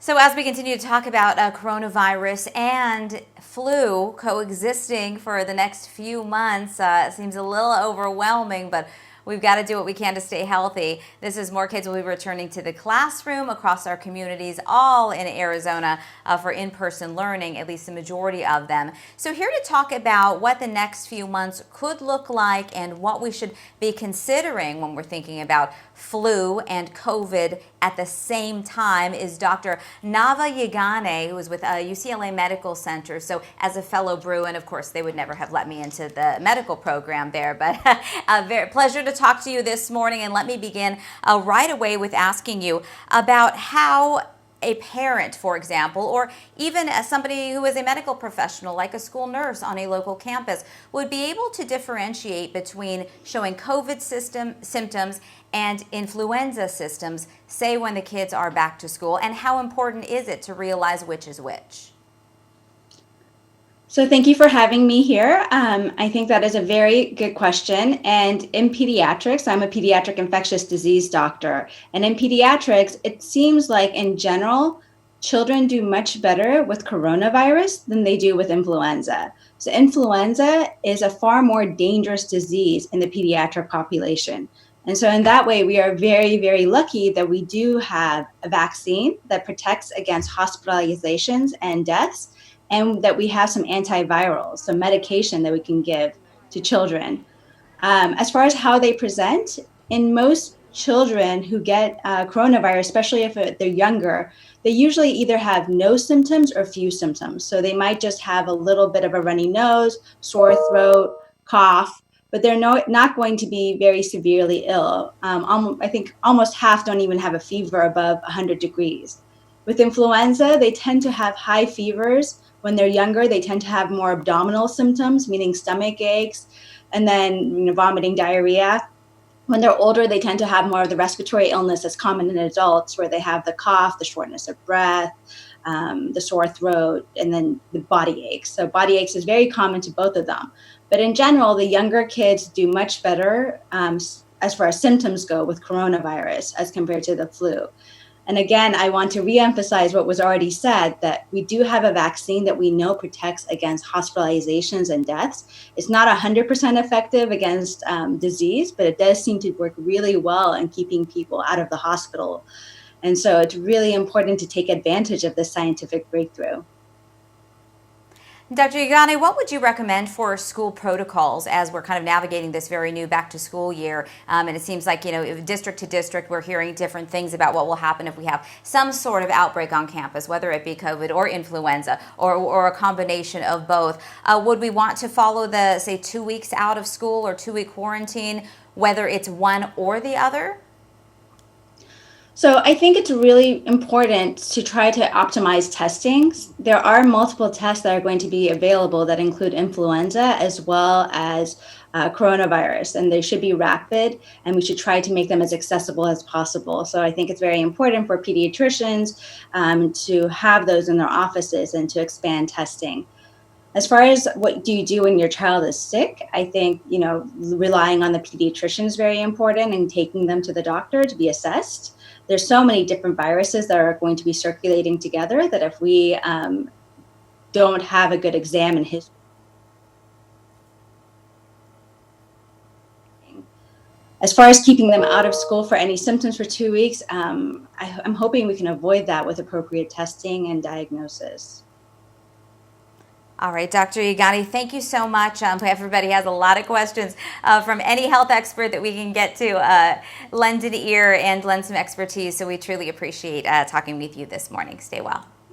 So as we continue to talk about coronavirus and flu coexisting for the next few months, it seems a little overwhelming, but we've got to do what we can to stay healthy. This is more kids will be returning to the classroom across our communities, all in Arizona, for in-person learning, at least the majority of them. So here to talk about what the next few months could look like and what we should be considering when we're thinking about flu and COVID at the same time is Dr. Nava Yagane, who is with UCLA Medical Center. So as a fellow Bruin, of course, they would never have let me into the medical program there, but very pleasure to talk to you this morning. And let me begin right away with asking you about how a parent, for example, or even somebody who is a medical professional like a school nurse on a local campus would be able to differentiate between showing COVID symptoms and influenza symptoms, say when the kids are back to school, and how important is it to realize which is which? So thank you for having me here. I think that is a very good question. And in pediatrics, I'm a pediatric infectious disease doctor. And in pediatrics, it seems like in general, children do much better with coronavirus than they do with influenza. So influenza is a far more dangerous disease in the pediatric population. And so in that way, we are very, very lucky that we do have a vaccine that protects against hospitalizations and deaths, and that we have some antivirals, some medication that we can give to children. As far as how they present, in most children who get coronavirus, especially if they're younger, they usually either have no symptoms or few symptoms. So they might just have a little bit of a runny nose, sore throat, cough, but they're not going to be very severely ill. I think almost half don't even have a fever above 100 degrees. With influenza, they tend to have high fevers. When they're younger, they tend to have more abdominal symptoms, meaning stomach aches, and then vomiting, diarrhea. When they're older, they tend to have more of the respiratory illness that's common in adults, where they have the cough, the shortness of breath, the sore throat, and then the body aches. So body aches is very common to both of them. But in general, the younger kids do much better as far as symptoms go with coronavirus as compared to the flu. And again, I want to reemphasize what was already said, that we do have a vaccine that we know protects against hospitalizations and deaths. It's not 100% effective against disease, but it does seem to work really well in keeping people out of the hospital. And so it's really important to take advantage of this scientific breakthrough. Dr. Yagane, what would you recommend for school protocols as we're kind of navigating this very new back to school year? And it seems like, district to district, we're hearing different things about what will happen if we have some sort of outbreak on campus, whether it be COVID or influenza or a combination of both. Would we want to follow the, say, 2 weeks out of school or 2-week quarantine, whether it's one or the other? So I think it's really important to try to optimize testing. There are multiple tests that are going to be available that include influenza as well as coronavirus, and they should be rapid, and we should try to make them as accessible as possible. So I think it's very important for pediatricians to have those in their offices and to expand testing. As far as what do you do when your child is sick, I think, relying on the pediatrician is very important and taking them to the doctor to be assessed. There's so many different viruses that are going to be circulating together that if we don't have a good exam in history. As far as keeping them out of school for any symptoms for 2 weeks, I'm hoping we can avoid that with appropriate testing and diagnosis. All right, Dr. Yagane, thank you so much. Everybody has a lot of questions from any health expert that we can get to lend an ear and lend some expertise. So we truly appreciate talking with you this morning. Stay well.